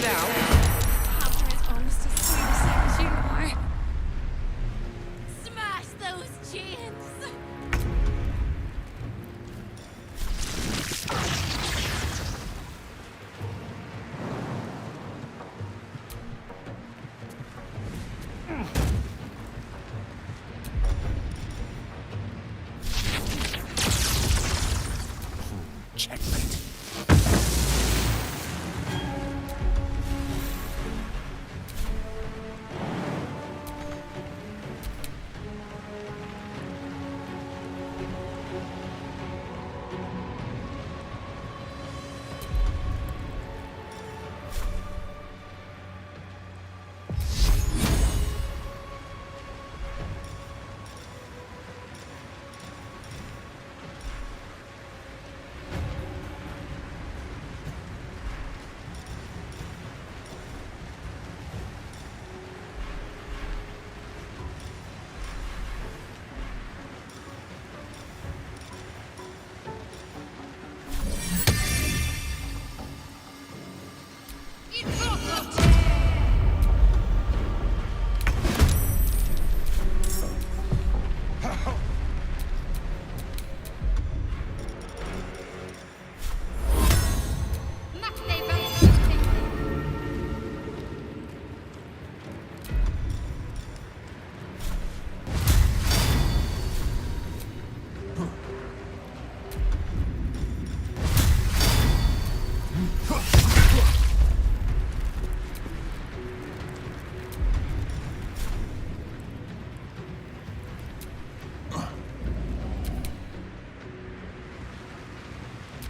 now. Hammer is almost as sweet a sight as you are. Smash those chains! Checkmate.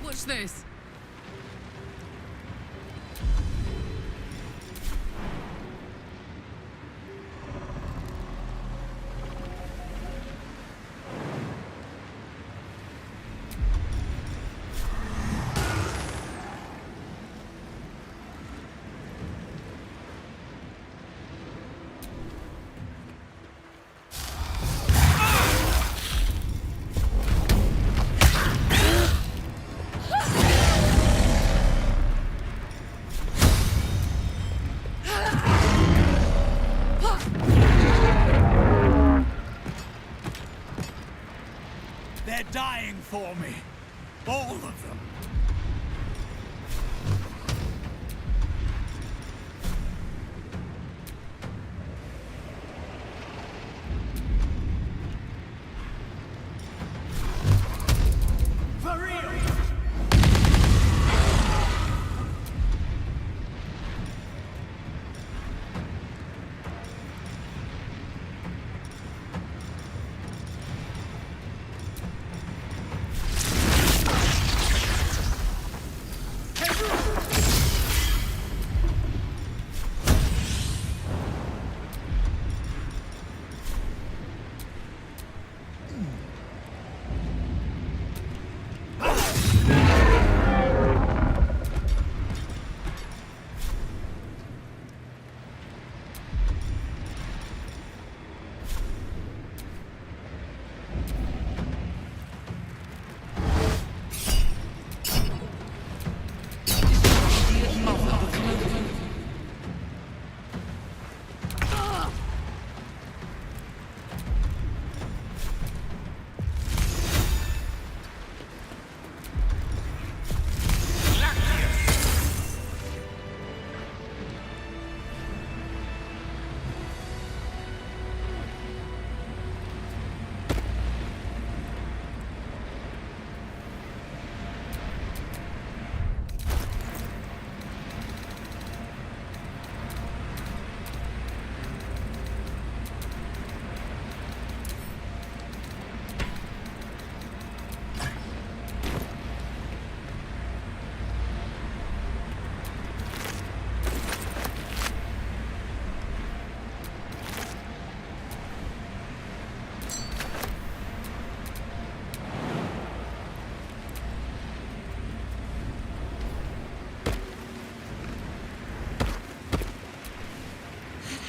Watch this. They're dying for me. All of them. For real!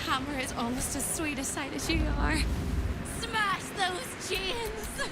Hammer is almost as sweet a sight as you are. Smash those chains!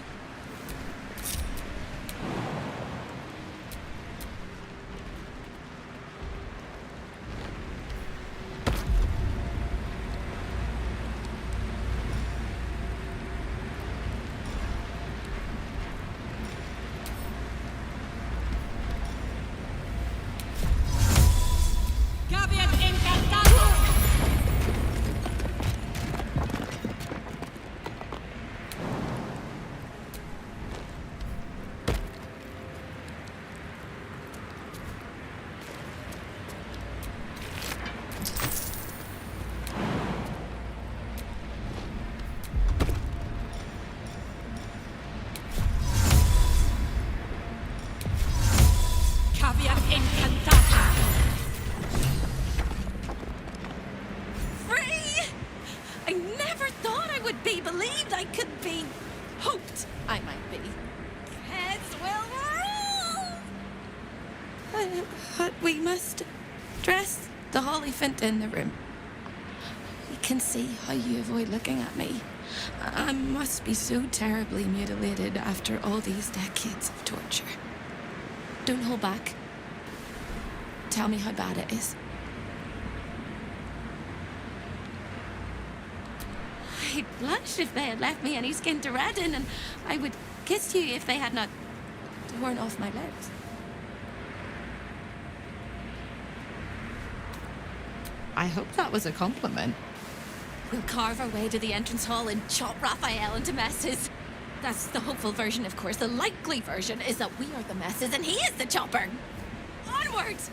caveat incantatum. Free! I never thought I would be believed. I could be hoped I might be. Heads will roll! But we must dress the Hollyphant in the room. We can see how you avoid looking at me. I must be so terribly mutilated after all these decades of torture. Don't hold back. Tell me how bad it is. I'd blush if they had left me any skin to redden, and I would kiss you if they had not torn off my legs. I hope that was a compliment. We'll carve our way to the entrance hall and chop Raphael into messes. That's the hopeful version, of course. The likely version is that we are the messes and he is the chopper. Onwards!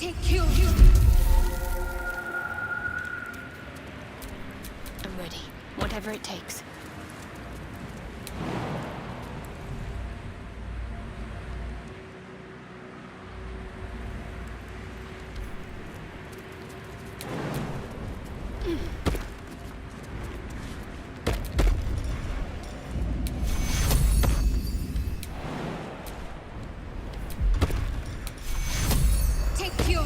Take you. I'm ready. Whatever it takes. Take you.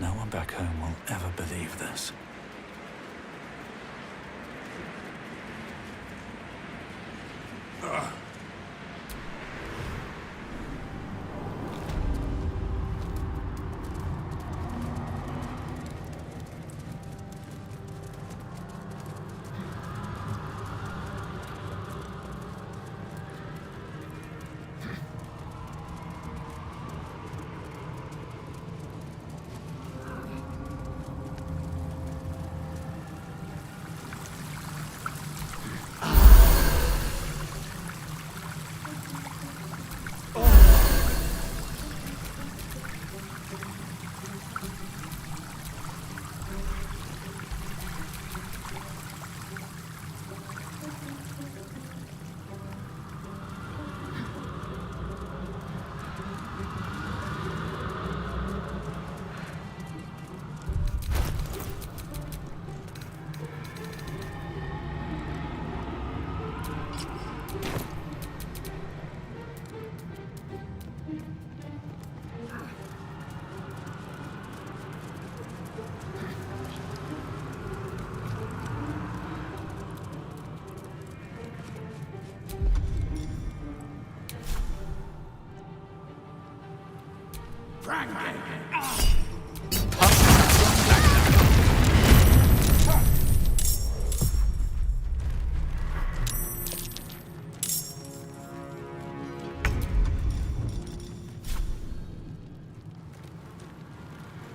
No one back home will ever believe this.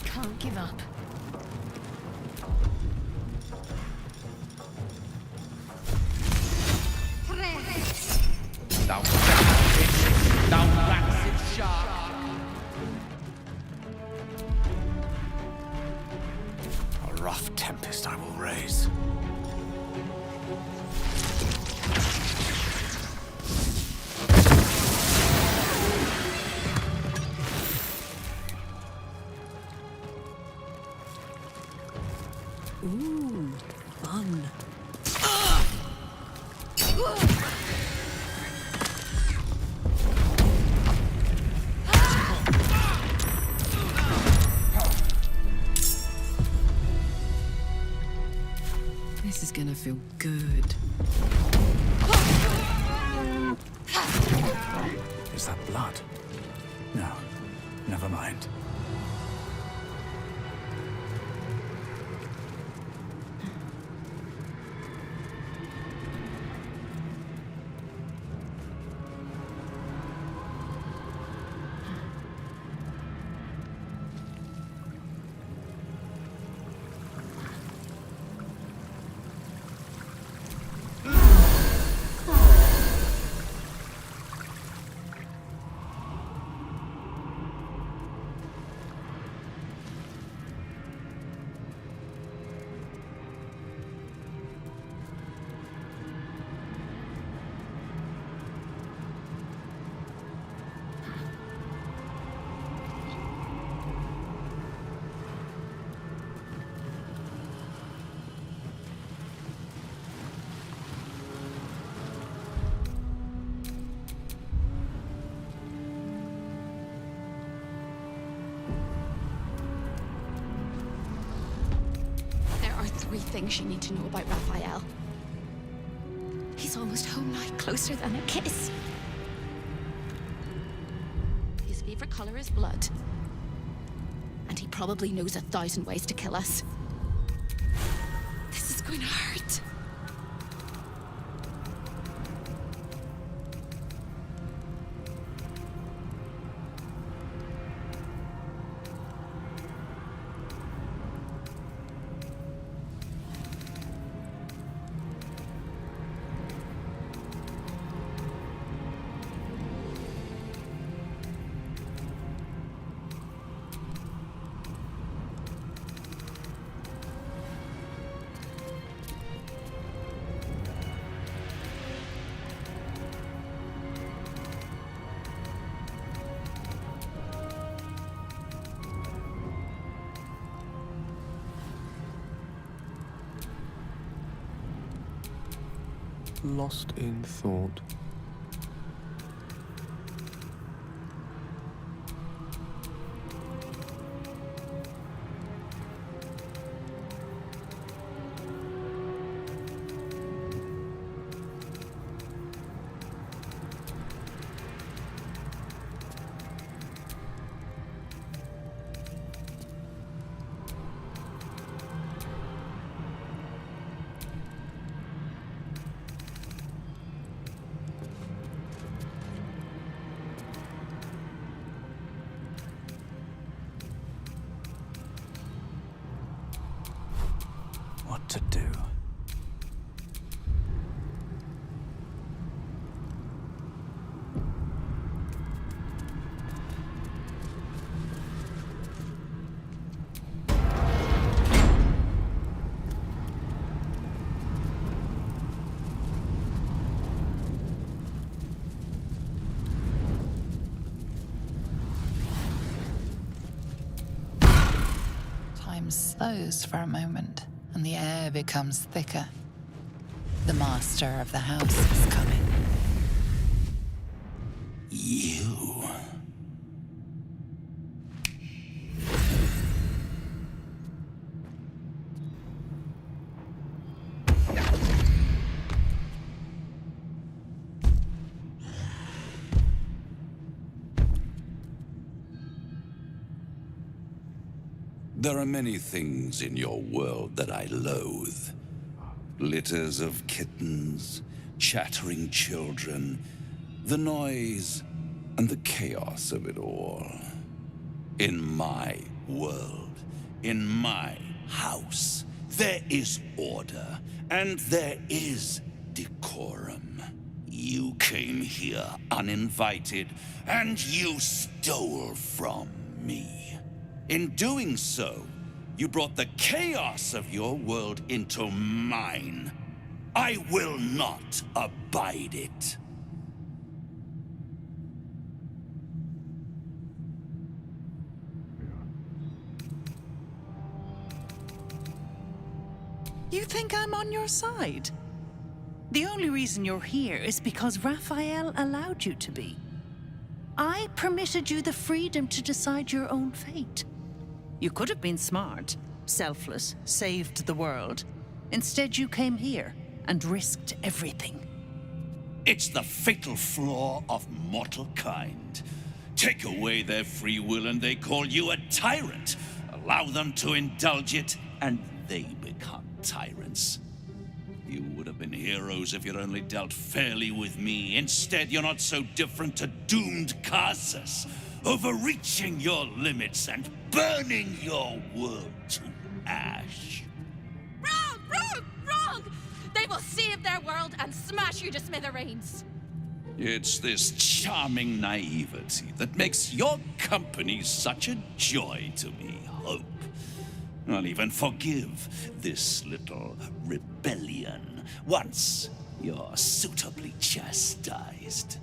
Can't give up. Thou waxed, thou waxed shark. A rough tempest I will raise. Ooh, fun. This is gonna feel good. Is that blood? No, never mind. things you need to know about Raphael. He's almost home now, closer than a kiss. His favorite color is blood. And he probably knows 1,000 ways to kill us. This is going to hurt. Lost in thought. What to do? Time slows for a moment, and the air becomes thicker. The master of the house is coming. You. There are many things in your world that I loathe. Litters of kittens, chattering children, the noise and the chaos of it all. In my world, in my house, there is order and there is decorum. You came here uninvited and you stole from me. In doing so, you brought the chaos of your world into mine. I will not abide it. You think I'm on your side? The only reason you're here is because Raphael allowed you to be. I permitted you the freedom to decide your own fate. You could have been smart, selfless, saved the world. Instead, you came here and risked everything. It's the fatal flaw of mortal kind. Take away their free will and they call you a tyrant. Allow them to indulge it and they become tyrants. You would have been heroes if you'd only dealt fairly with me. Instead, you're not so different to doomed Karsus, overreaching your limits and burning your world to ash. Wrong! Wrong! Wrong! They will save their world and smash you to smithereens. It's this charming naivety that makes your company such a joy to me, Hope. I'll even forgive this little rebellion once you're suitably chastised.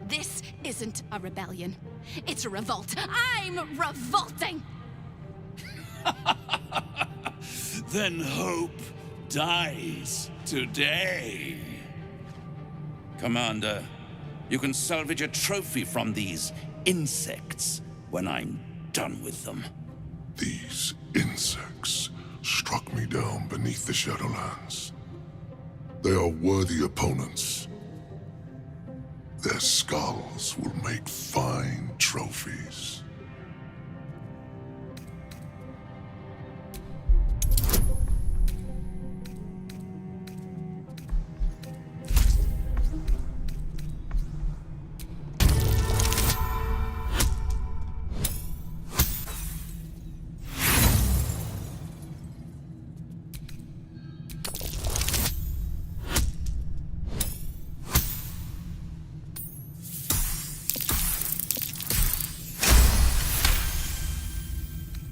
This isn't a rebellion. It's a revolt. I'm revolting! Then Hope dies today. Commander, you can salvage a trophy from these insects when I'm done with them. These insects struck me down beneath the Shadowlands. They are worthy opponents. Their skulls will make fine trophies.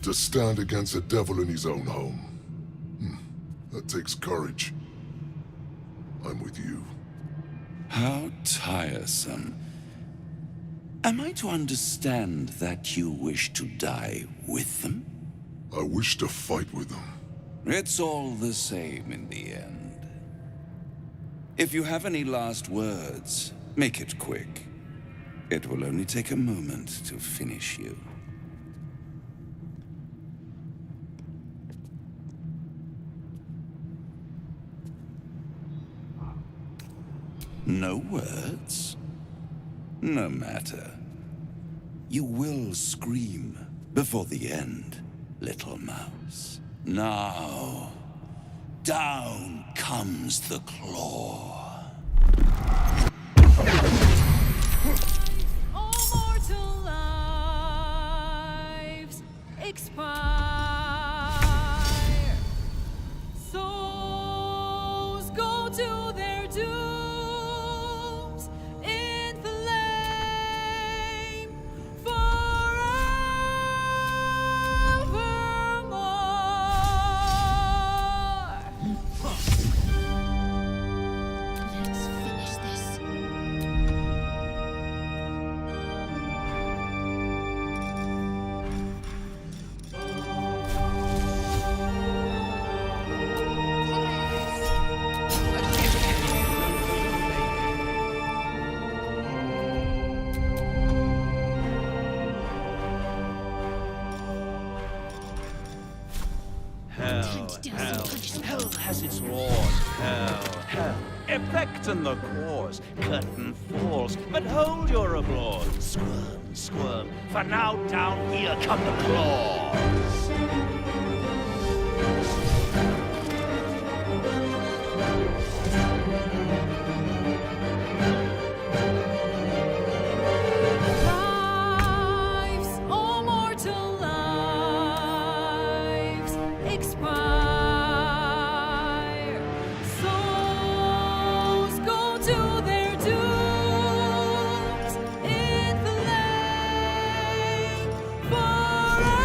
To stand against a devil in his own home. That takes courage. I'm with you. How tiresome. Am I to understand that you wish to die with them? I wish to fight with them. It's all the same in the end. If you have any last words, make it quick. It will only take a moment to finish you. No words? No matter. You will scream before the end, little mouse. Now, down comes the claw. All mortal lives expire. Souls go to their dooms in flame forevermore. Let's finish this. Hell has its laws. Hell. Effect in the cause. Curtain falls, but hold your applause. Squirm, for now down here come the claws. Lives, all mortal lives expire. Souls go to their dooms in flame forevermore.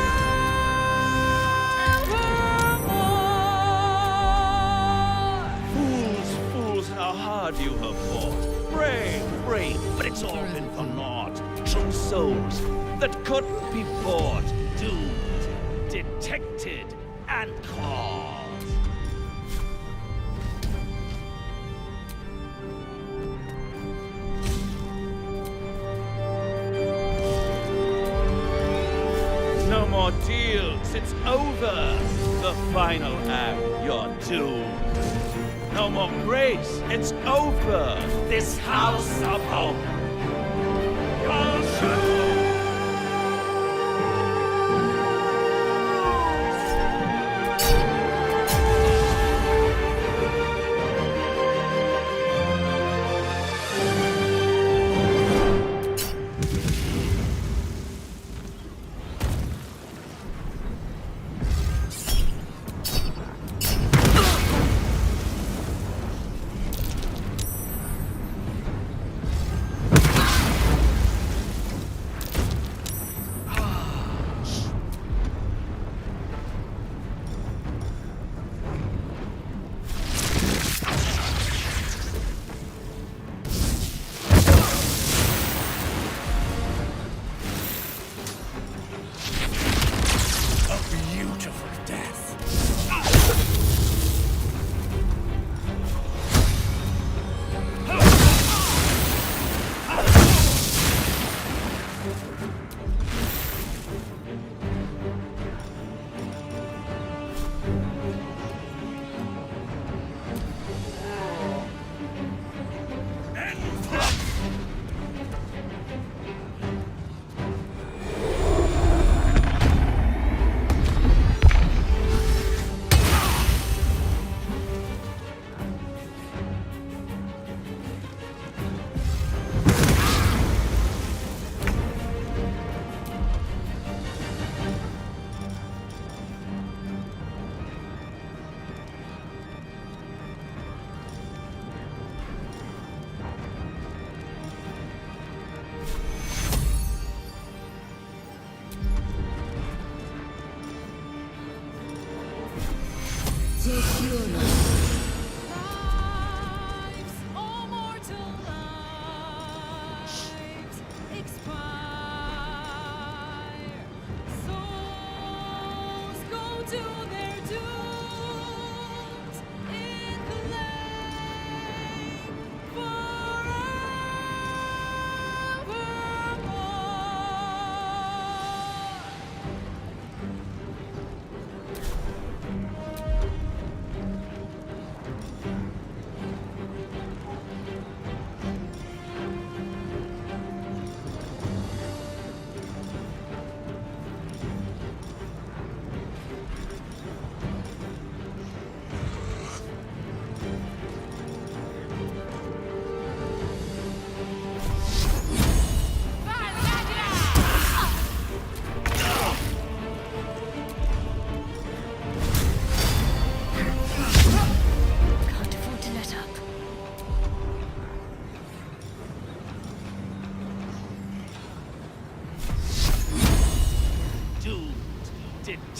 Fools, how hard you have fought. Brave, but it's all been for naught. True souls that couldn't be bought. Doomed, detected, and caught. No more deals, it's over. The final act, you're doomed. No more grace, it's over. This house of hope.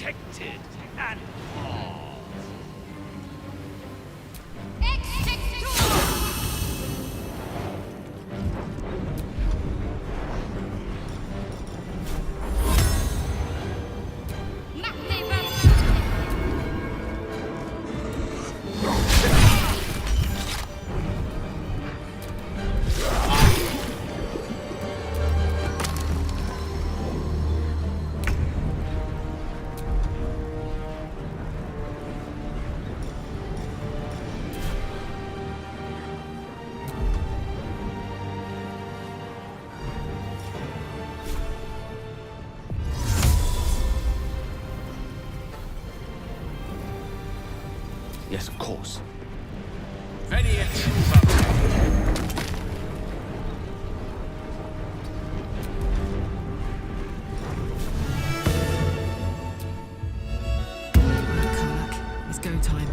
protected and Yes, of course. Karlach, it's go time.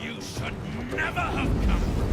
you should never have come.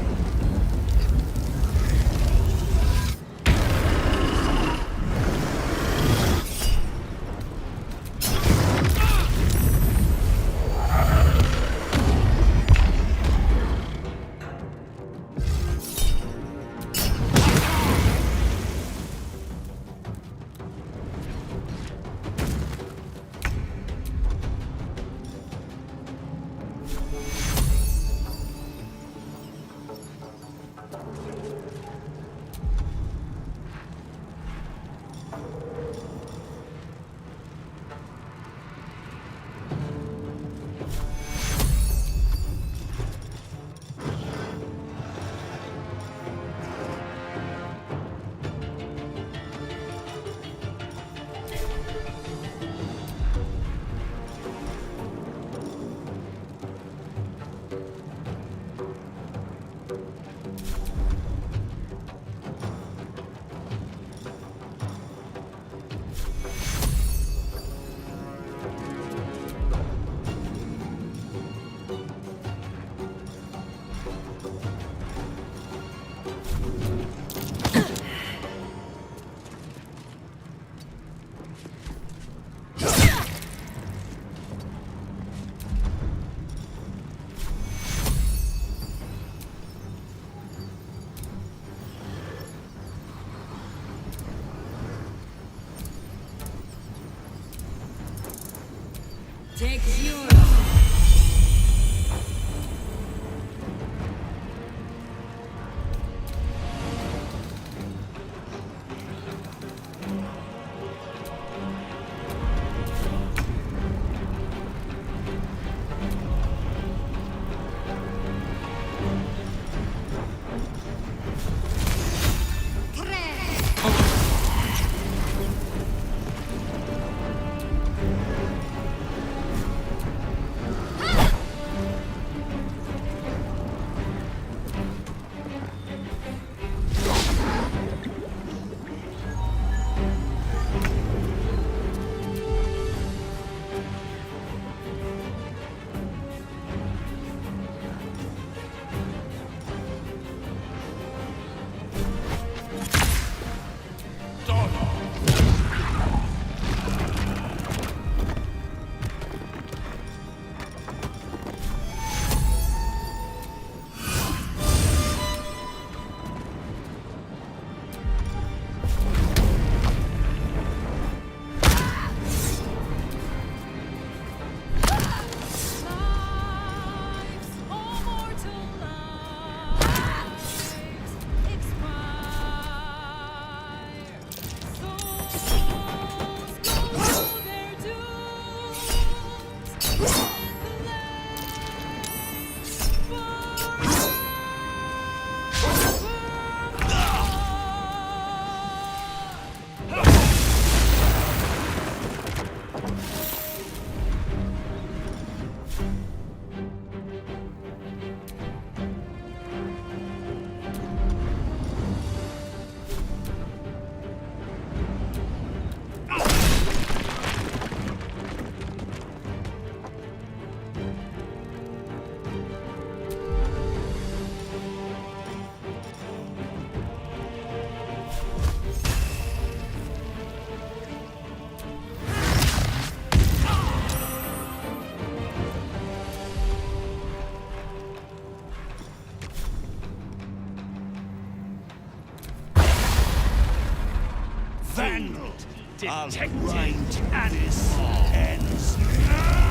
Detected and ends now!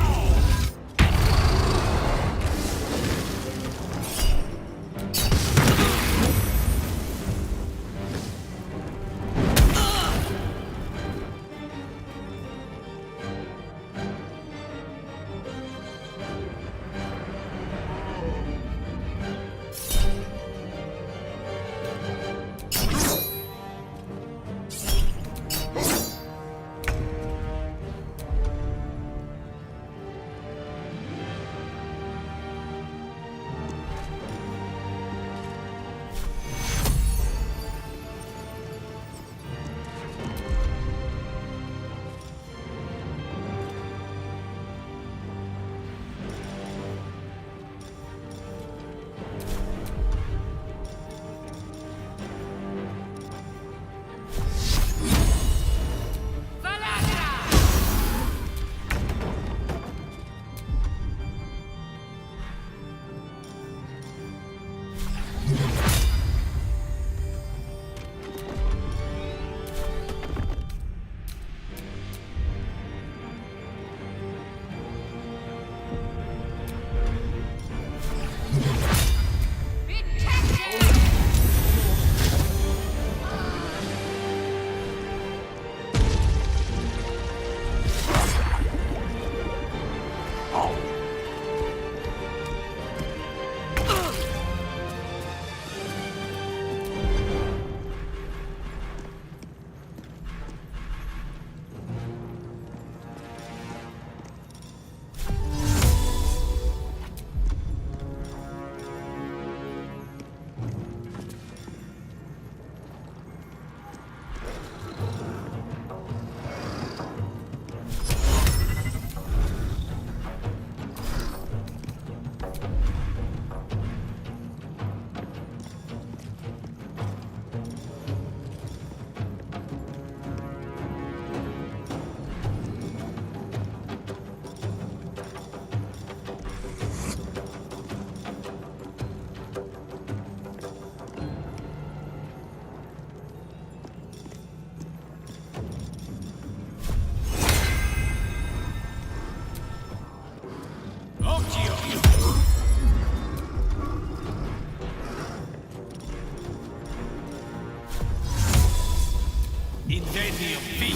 Invenium Vivi!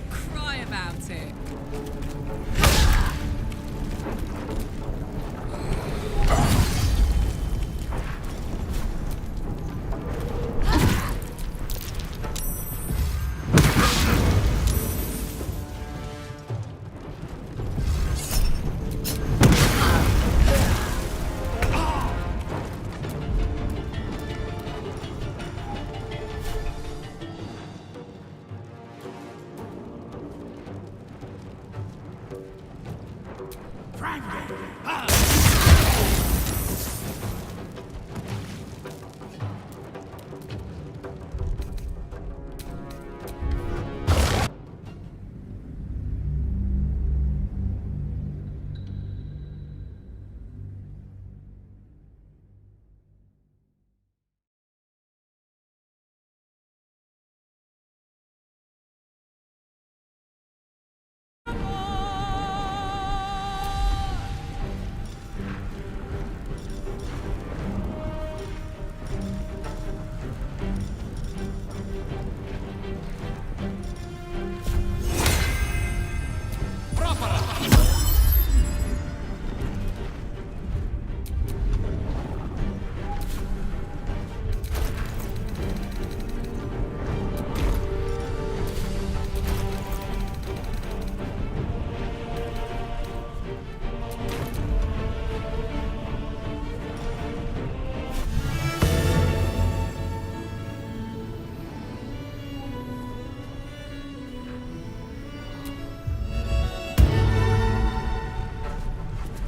Cry about it.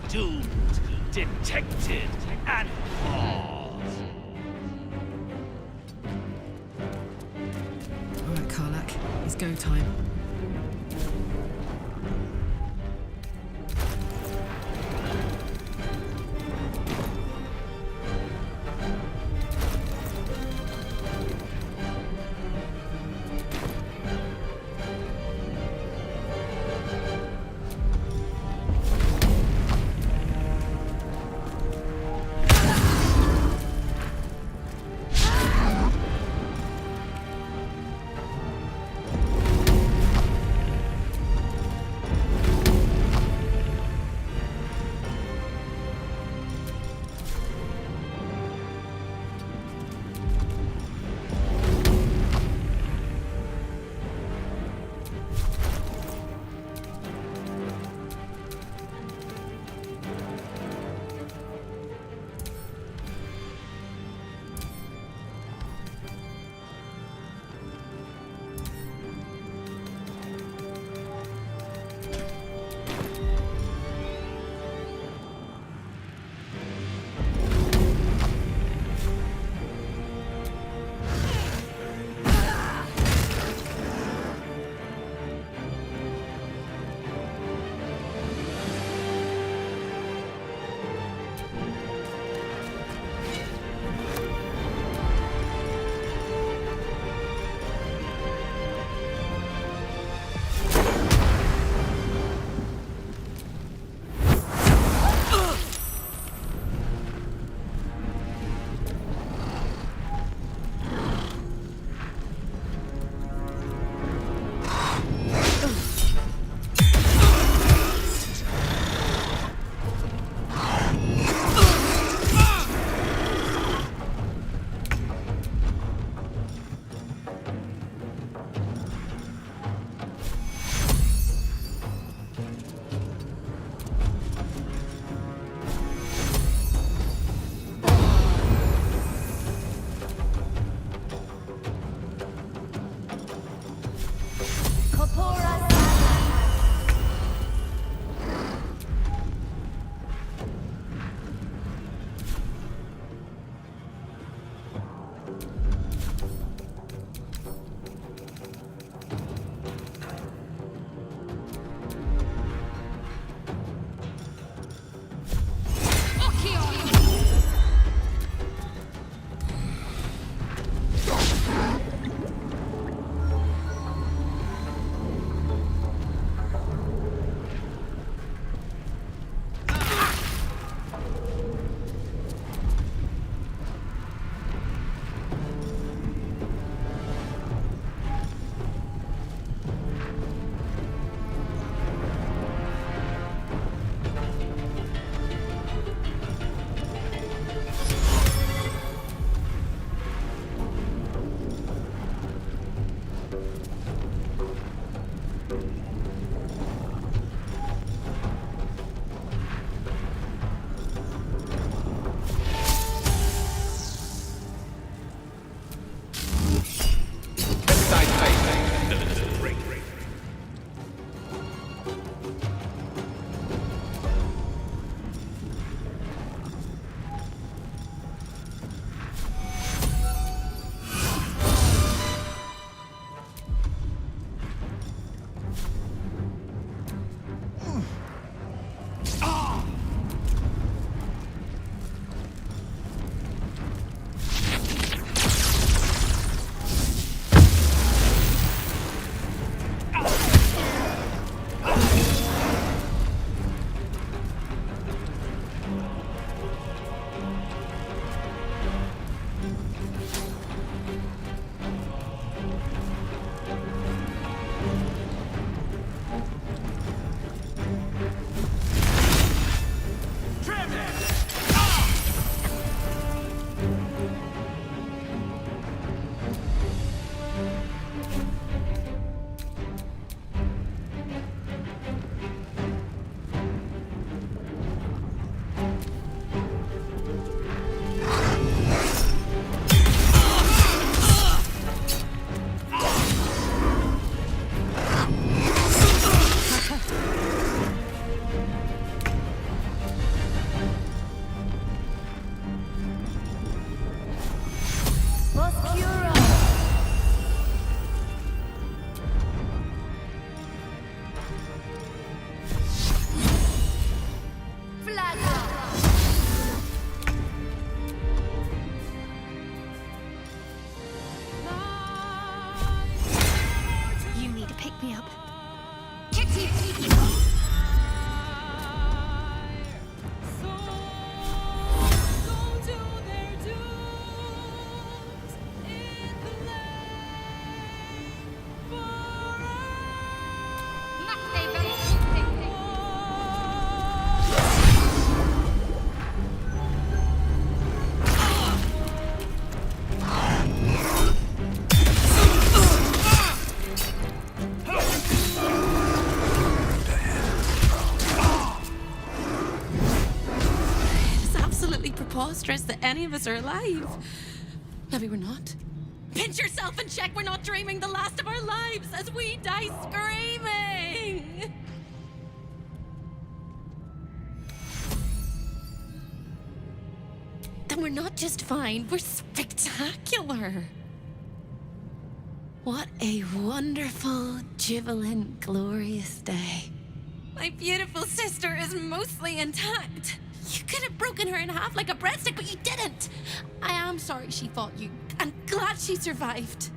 Doomed, detected, and paused. All right, Karlak, it's go time. preposterous that any of us are alive. Maybe we're not. Pinch yourself and check we're not dreaming the last of our lives as we die screaming! Then we're not just fine, we're spectacular! What a wonderful, jubilant, glorious day. My beautiful sister is mostly intact. You could have broken her in half like a breadstick, but you didn't. I am sorry she fought you. I'm glad she survived.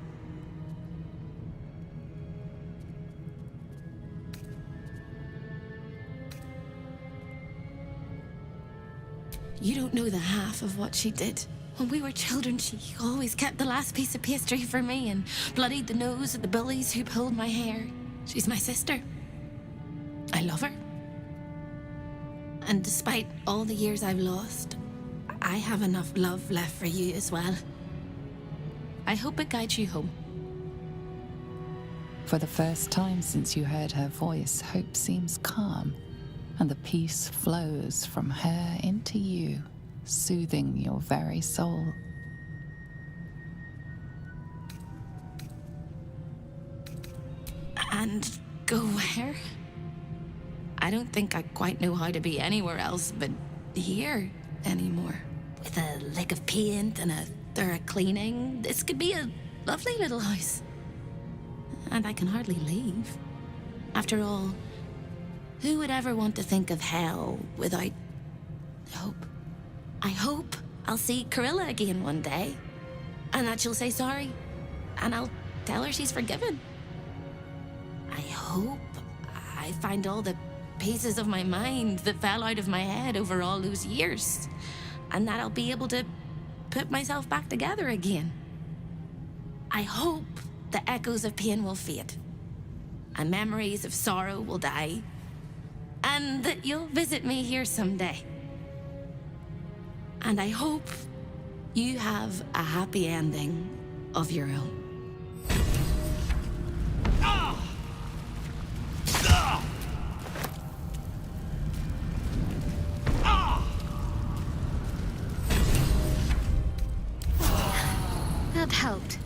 You don't know the half of what she did. When we were children, she always kept the last piece of pastry for me and bloodied the nose of the bullies who pulled my hair. She's my sister. I love her. And despite all the years I've lost, I have enough love left for you as well. I hope it guides you home. For the first time since you heard her voice, hope seems calm, and the peace flows from her into you, soothing your very soul. And go where? I don't think I quite know how to be anywhere else but here anymore. With a lick of paint and a thorough cleaning, this could be a lovely little house. And I can hardly leave. After all, who would ever want to think of hell without hope? I hope I'll see Corilla again one day, and that she'll say sorry, and I'll tell her she's forgiven. I hope I find all the pieces of my mind that fell out of my head over all those years, and that I'll be able to put myself back together again. I hope the echoes of pain will fade, and memories of sorrow will die, and that you'll visit me here someday. And I hope you have a happy ending of your own. That helped.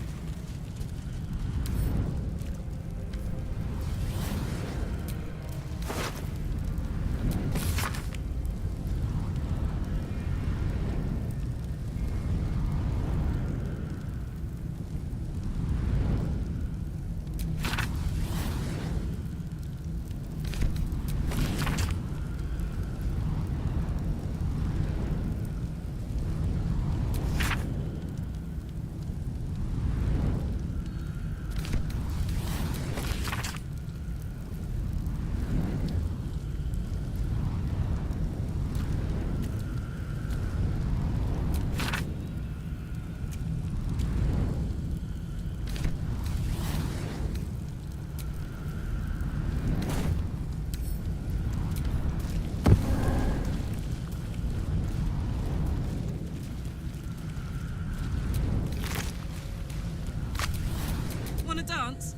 Want to dance?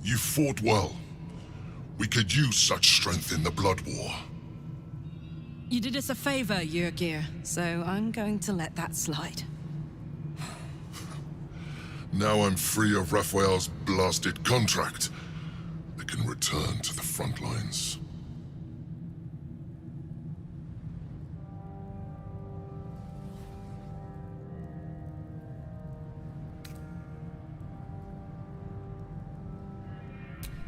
You fought well. We could use such strength in the Blood War. You did us a favor, Yrgir, so I'm going to let that slide. Now I'm free of Raphael's blasted contract. I can return to the front lines.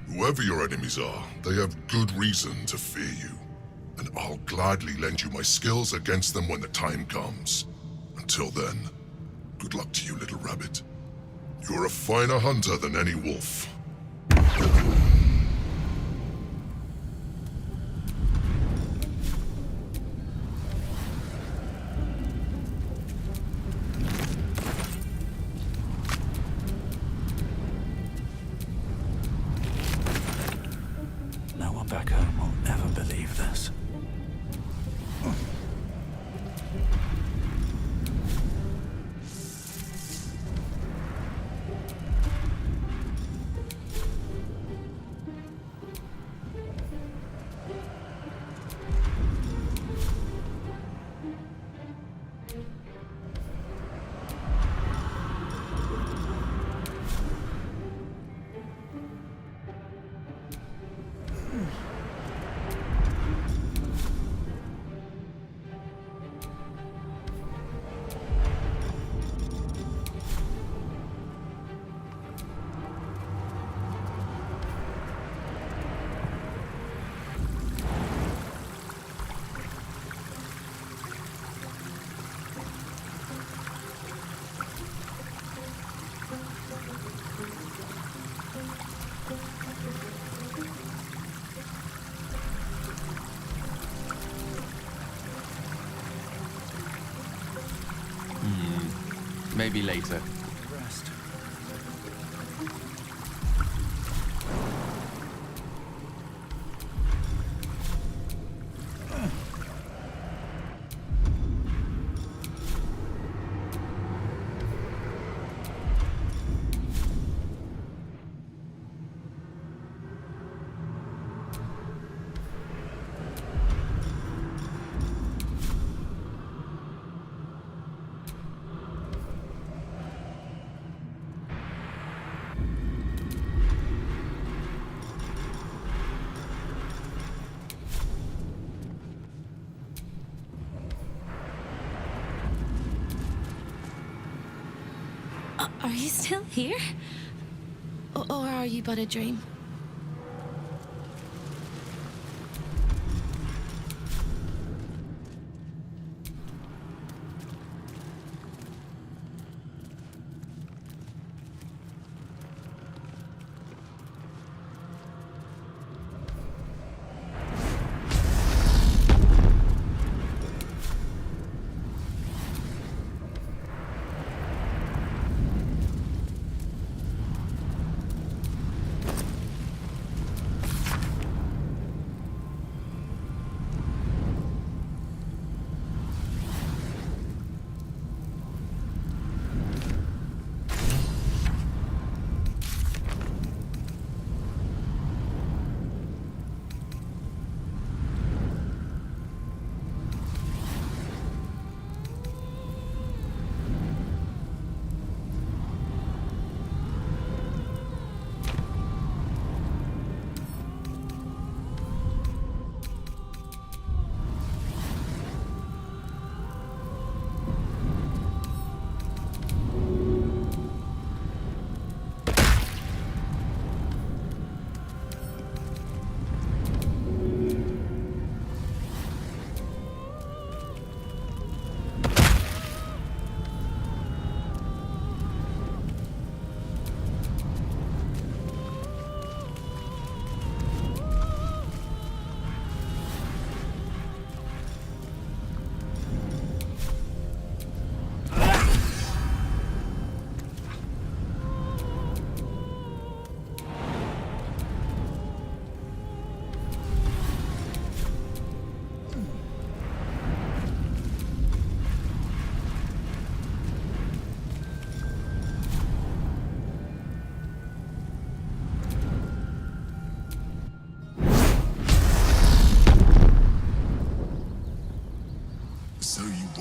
Whoever your enemies are, they have good reason to fear you. And I'll gladly lend you my skills against them when the time comes. Until then, good luck to you, little rabbit. You're a finer hunter than any wolf. back home will never believe this. Maybe later. Rest. Are you still here? Or are you but a dream?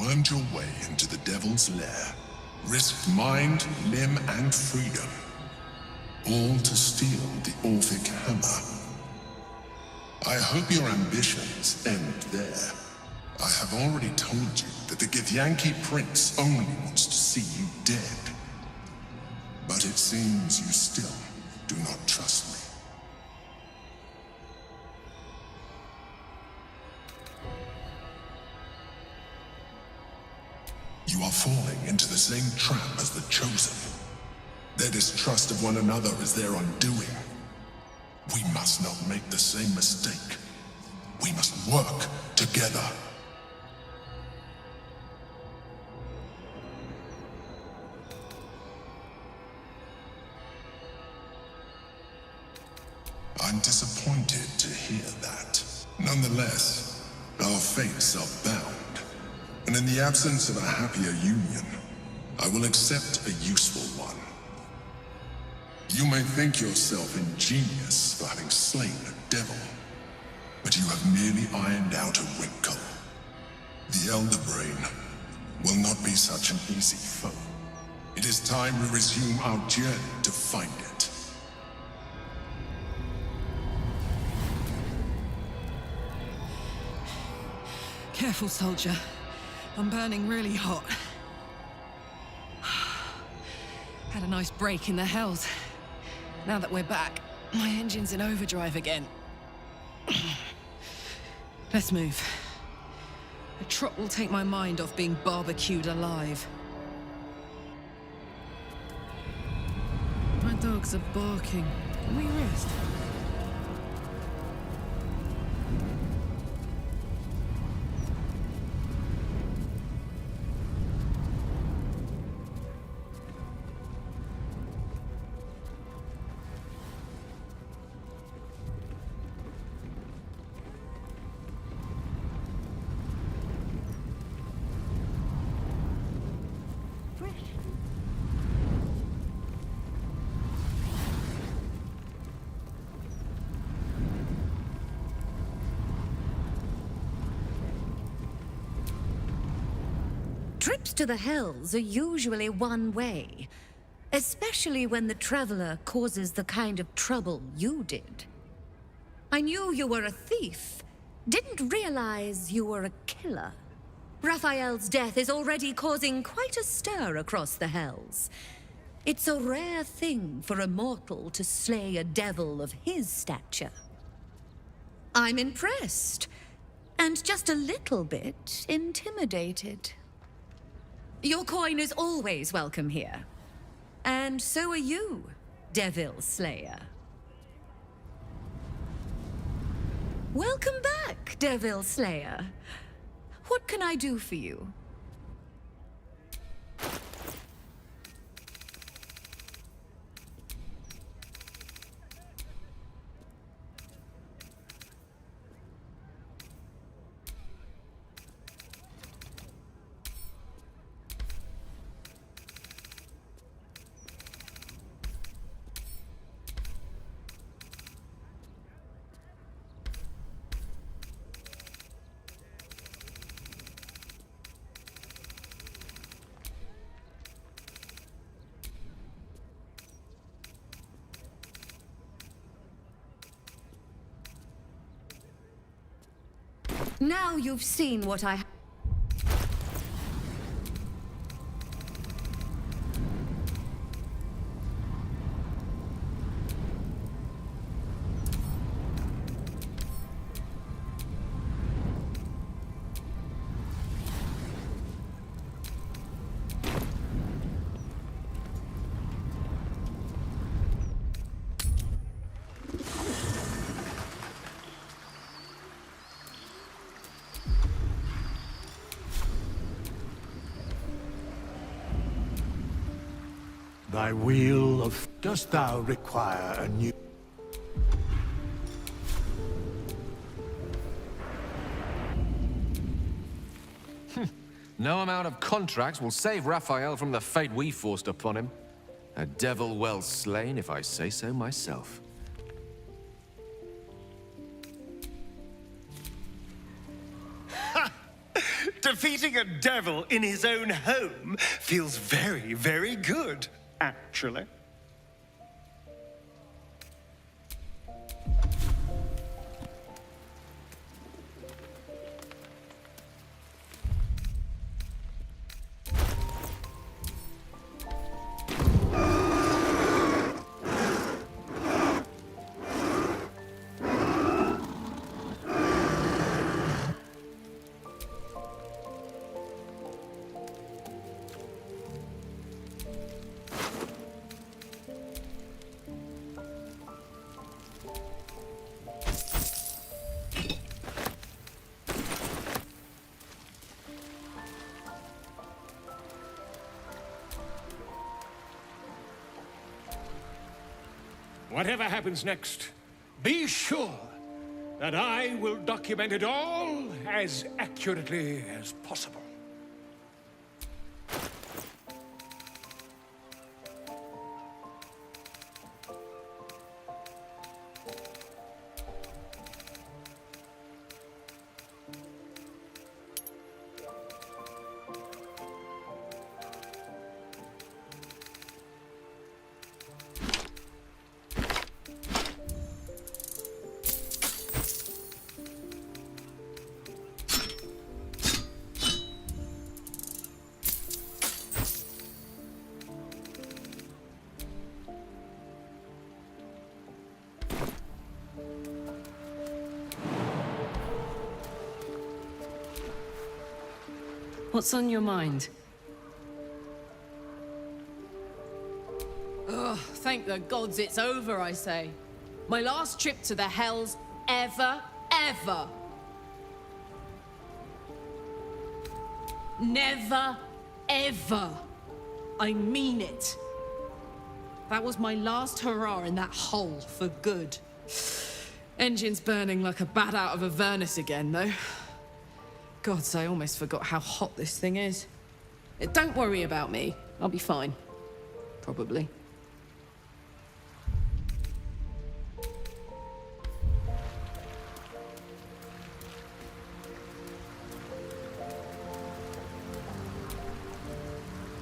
wormed your way into the Devil's Lair, risked mind, limb, and freedom, all to steal the Orphic Hammer. I hope your ambitions end there. I have already told you that the Githyanki Prince only wants to see you dead. But it seems you still do not trust me. You are falling into the same trap as the Chosen. Their distrust of one another is their undoing. We must not make the same mistake. We must work together. I'm disappointed disappointed to hear that. Nonetheless, our fates are bound, and in the absence of a happier union, I will accept a useful one. You may think yourself ingenious for having slain a devil, but you have merely ironed out a wrinkle. The Elder Brain will not be such an easy foe. It is time we resume our journey to find it. Careful, soldier. I'm burning really hot. Had a nice break in the hells. Now that we're back, my engine's in overdrive again. Let's move. A trot will take my mind off being barbecued alive. My dogs are barking. Can we rest? Trips to the Hells are usually one way, especially when the traveler causes the kind of trouble you did. I knew you were a thief, didn't realize you were a killer. Raphael's death is already causing quite a stir across the Hells. It's a rare thing for a mortal to slay a devil of his stature. I'm impressed, and just a little bit intimidated. Your coin is always welcome here. And so are you, Devil Slayer. Welcome back, Devil Slayer. What can I do for you? Now you've seen what I... Thy wheel of... Dost thou require a new... No amount of contracts will save Raphael from the fate we forced upon him. A devil well slain, if I say so myself. Defeating a devil in his own home feels very, very good, actually. Whatever happens next, Be sure that I will document it all as accurately as possible. What's on your mind? Ugh, thank the gods it's over, I say. My last trip to the Hells ever. Never, ever. I mean it. That was my last hurrah in that hole for good. Engine's burning like a bat out of a furnace again, though. Gods, I almost forgot how hot this thing is. Don't worry about me. I'll be fine. Probably.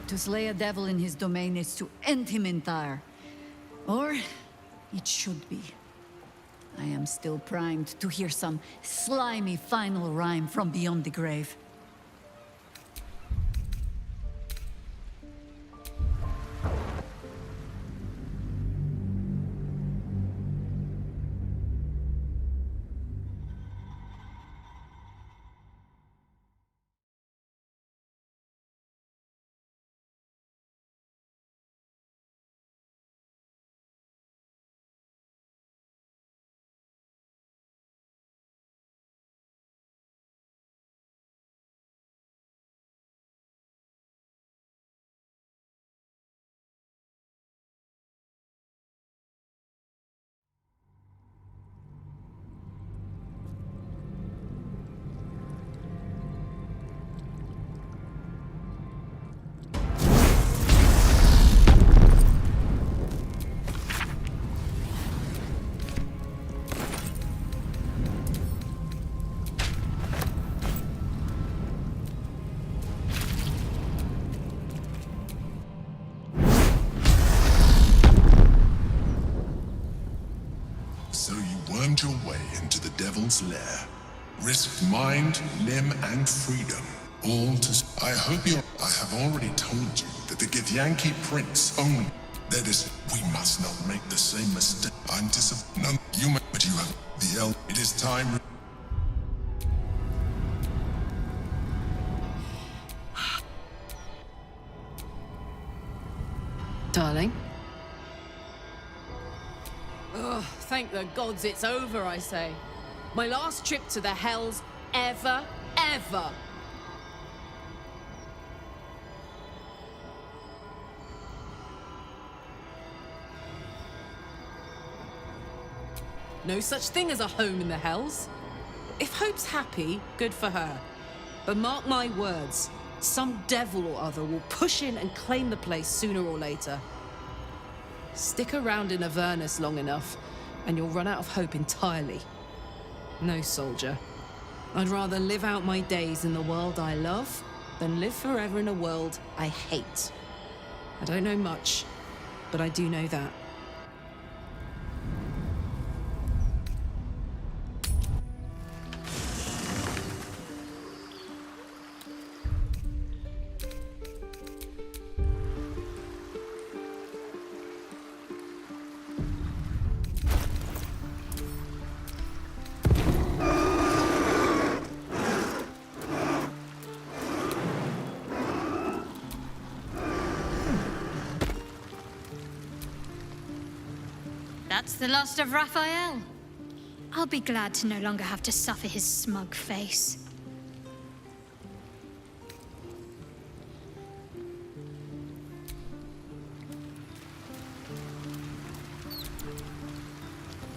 To slay a devil in his domain is to end him entire. Or it should be. I am still primed to hear some slimy final rhyme from beyond the grave. Wormed your way into the Devil's Lair. Risked mind, limb, and freedom. All to... I have already told you that the Githyanki Prince only... That is, we must not make the same mistake. I'm disappointed. No, but you have the El... It is time... Darling? Ugh, thank the gods it's over, I say. My last trip to the Hells ever. No such thing as a home in the Hells. If Hope's happy, good for her. But mark my words, some devil or other will push in and claim the place sooner or later. Stick around in Avernus long enough, and you'll run out of hope entirely. No, soldier. I'd rather live out my days in the world I love than live forever in a world I hate. I don't know much, but I do know that. That's the last of Raphael. I'll be glad to no longer have to suffer his smug face.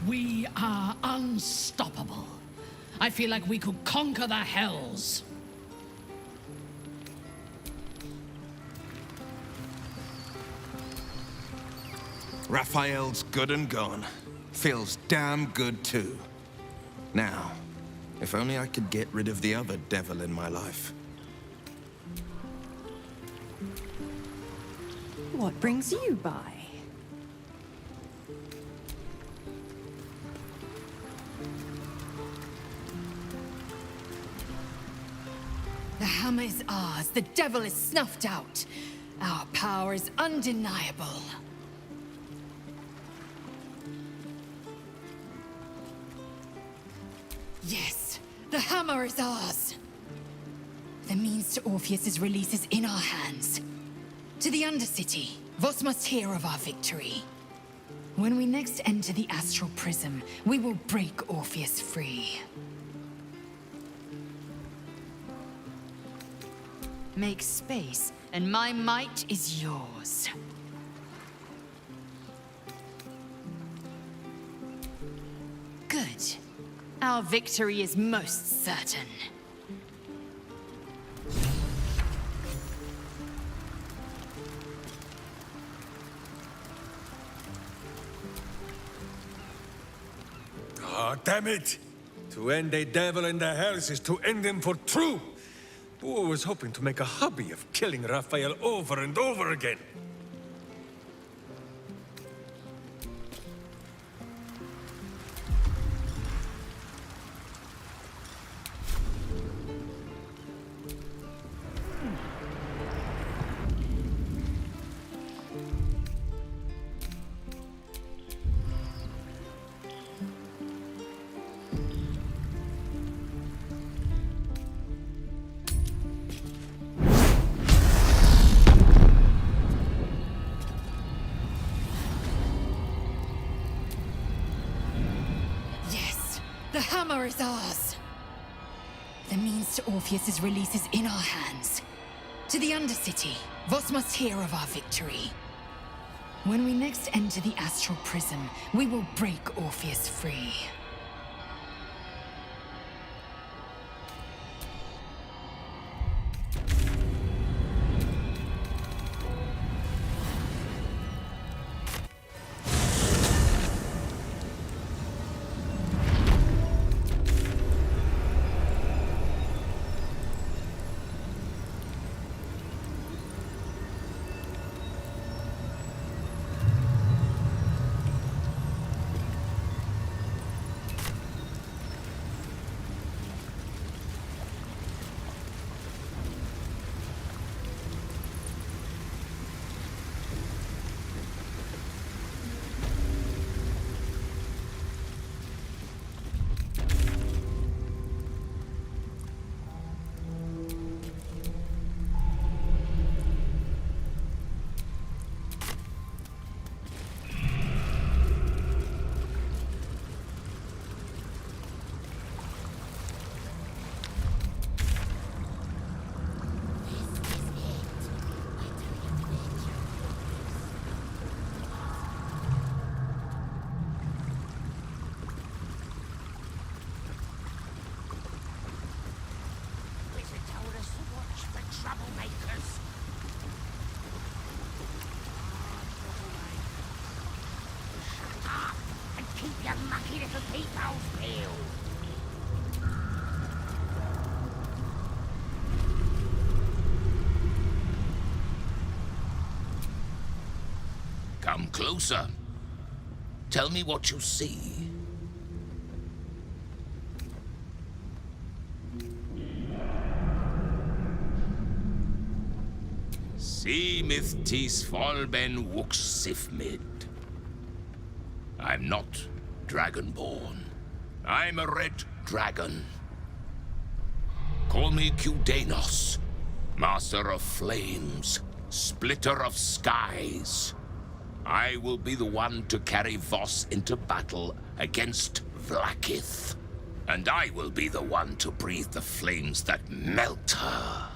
We are unstoppable. I feel like we could conquer the hells. Raphael's good and gone. Feels damn good too. Now, if only I could get rid of the other devil in my life. What brings you by? The hammer is ours. The devil is snuffed out. Our power is undeniable. Yes, the hammer is ours. The means to Orpheus's release is in our hands. To the Undercity, Voss must hear of our victory. When we next enter the Astral Prism, we will break Orpheus free. Make space, and my might is yours. Good. Our victory is most certain. Ah, damn it! To end a devil in the hells is to end him for true! Who was hoping to make a hobby of killing Raphael over and over again? The hammer is ours. The means to Orpheus's release is in our hands. To the Undercity, Voss must hear of our victory. When we next enter the Astral Prism, we will break Orpheus free. Come closer. Tell me what you see. See tis Folben Wux Sifmid. I'm not Dragonborn. I'm a red dragon. Call me Kudanos, Master of Flames, Splitter of Skies. I will be the one to carry Voss into battle against Vlaakith. And I will be the one to breathe the flames that melt her.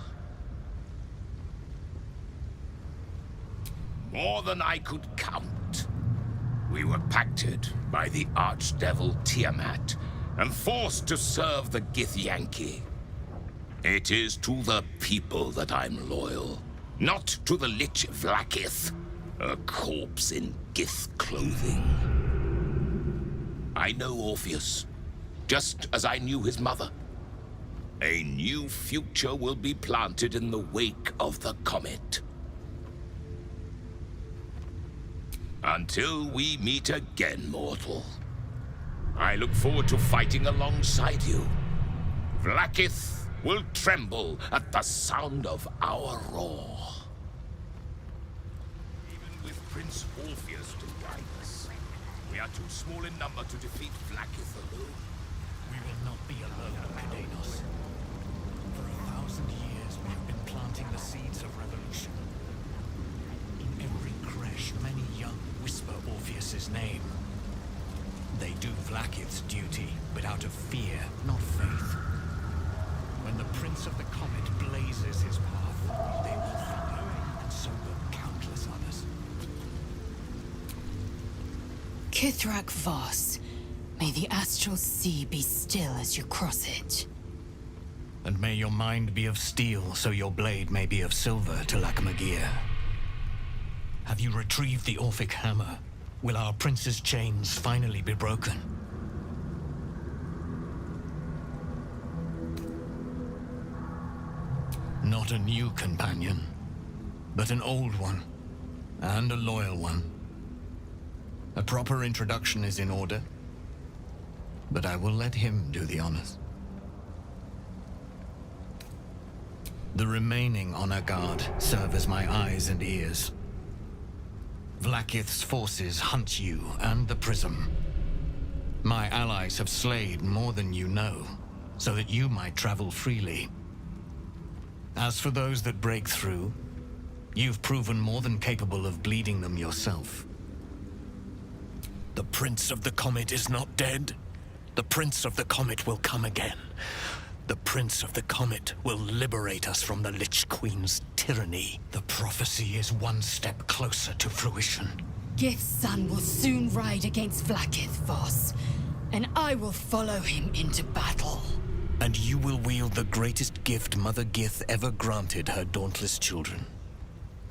More than I could count. We were pacted by the archdevil Tiamat and forced to serve the Githyanki. It is to the people that I'm loyal, not to the Lich Vlakith, a corpse in Gith clothing. I know Orpheus, just as I knew his mother. A new future will be planted in the wake of the comet. Until we meet again, mortal. I look forward to fighting alongside you. Vlakith will tremble at the sound of our roar. Even with Prince Orpheus to guide us, we are too small in number to defeat Vlakith alone. We will not be alone, Cadenos. For 1,000 years we have been planting the seeds of revolution. In every creche, many young whisper Orpheus's name. They do Vlakith's duty, but out of fear, not faith. When the Prince of the Comet blazes his path, they will follow, and so will countless others. Kithrak Voss, may the astral sea be still as you cross it. And may your mind be of steel, so your blade may be of silver to Lakmagir. Have you retrieved the Orphic hammer? Will our prince's chains finally be broken? Not a new companion, but an old one, and a loyal one. A proper introduction is in order, but I will let him do the honors. The remaining honor guard serve as my eyes and ears. Vlakith's forces hunt you and the Prism. My allies have slayed more than you know, so that you might travel freely. As for those that break through, you've proven more than capable of bleeding them yourself. The Prince of the Comet is not dead. The Prince of the Comet will come again. The Prince of the Comet will liberate us from the Lich Queen's tyranny. The prophecy is one step closer to fruition. Gith's son will soon ride against Vlakith, Voss, and I will follow him into battle. And you will wield the greatest gift Mother Gith ever granted her dauntless children.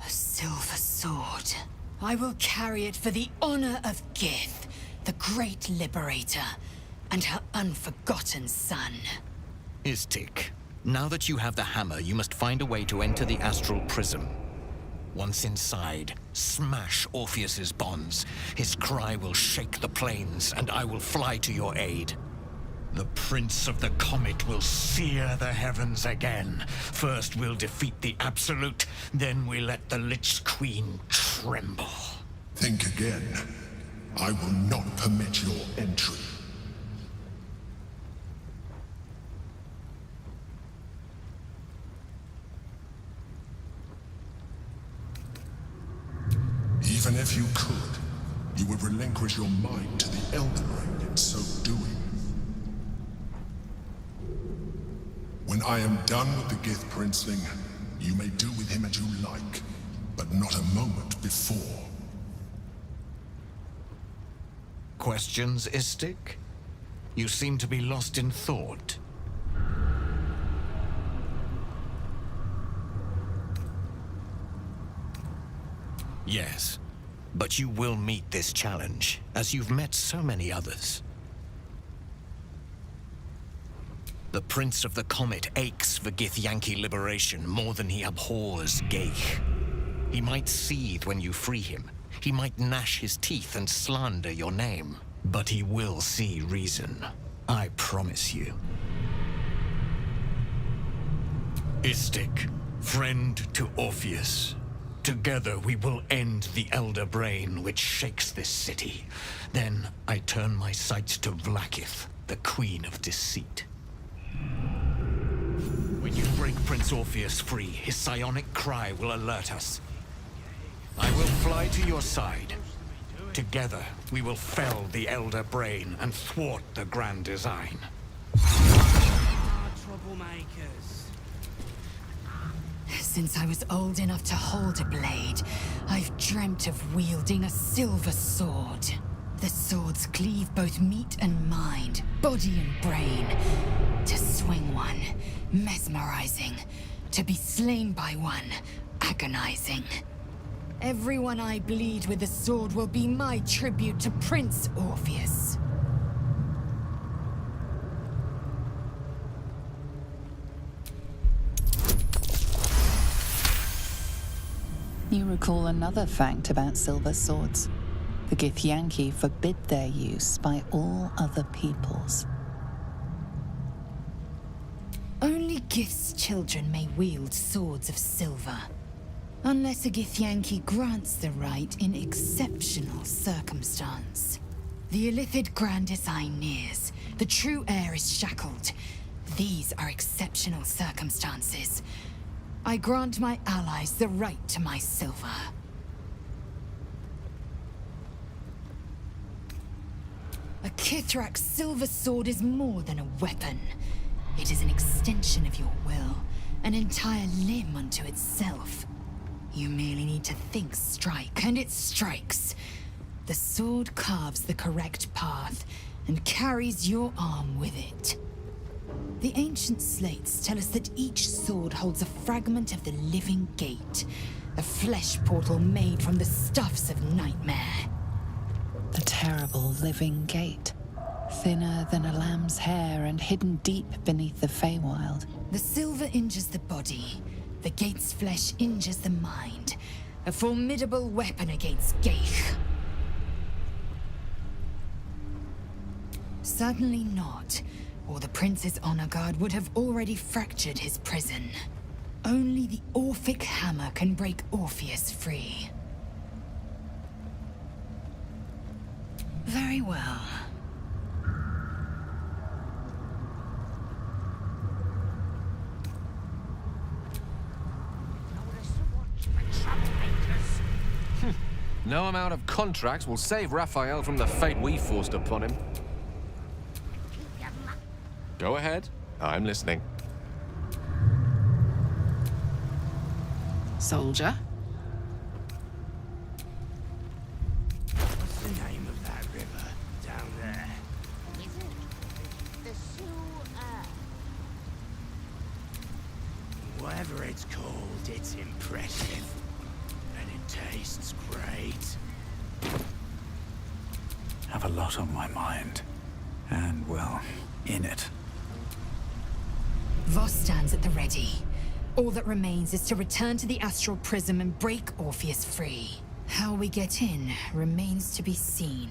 A silver sword. I will carry it for the honor of Gith, the great liberator, and her unforgotten son. Istik, now that you have the hammer, you must find a way to enter the astral prism. Once inside, smash Orpheus's bonds. His cry will shake the plains, and I will fly to your aid. The Prince of the Comet will sear the heavens again. First we'll defeat the Absolute, then we let the Lich Queen tremble. Think again. I will not permit your entry. Even if you could, you would relinquish your mind to the Elden Ring in so doing. When I am done with the Gith Princeling, you may do with him as you like, but not a moment before. Questions, Istik? You seem to be lost in thought. Yes, but you will meet this challenge, as you've met so many others. The Prince of the Comet aches for Githyanki liberation more than he abhors Geich. He might seethe when you free him. He might gnash his teeth and slander your name. But he will see reason. I promise you. Istik, friend to Orpheus. Together we will end the Elder Brain which shakes this city. Then I turn my sights to Vlakith, the Queen of Deceit. When you break Prince Orpheus free, his psionic cry will alert us. I will fly to your side. Together, we will fell the Elder Brain and thwart the Grand Design. Troublemakers. Since I was old enough to hold a blade, I've dreamt of wielding a silver sword. The swords cleave both meat and mind, body and brain. To swing one, mesmerizing. To be slain by one, agonizing. Everyone I bleed with the sword will be my tribute to Prince Orpheus. You recall another fact about silver swords. The Githyanki forbid their use by all other peoples. Only Gith's children may wield swords of silver. Unless a Githyanki grants the right in exceptional circumstance. The Illithid Grand Design nears. The true heir is shackled. These are exceptional circumstances. I grant my allies the right to my silver. A Kithrak's silver sword is more than a weapon. It is an extension of your will, an entire limb unto itself. You merely need to think strike, and it strikes. The sword carves the correct path, and carries your arm with it. The ancient slates tell us that each sword holds a fragment of the living gate, a flesh portal made from the stuffs of nightmare. The terrible living gate, thinner than a lamb's hair and hidden deep beneath the Feywild. The silver injures the body, the gate's flesh injures the mind. A formidable weapon against Gaich. Certainly not, or the Prince's honor guard would have already fractured his prison. Only the Orphic hammer can break Orpheus free. Very well. No amount of contracts will save Raphael from the fate we forced upon him. Go ahead. I'm listening. Soldier? What's the name of that river down there? Is it the Sewer? Whatever it's called, it's impressive. And it tastes great. Have a lot on my mind. And, well, in it. Voss stands at the ready. All that remains is to return to the Astral Prism and break Orpheus free. How we get in remains to be seen.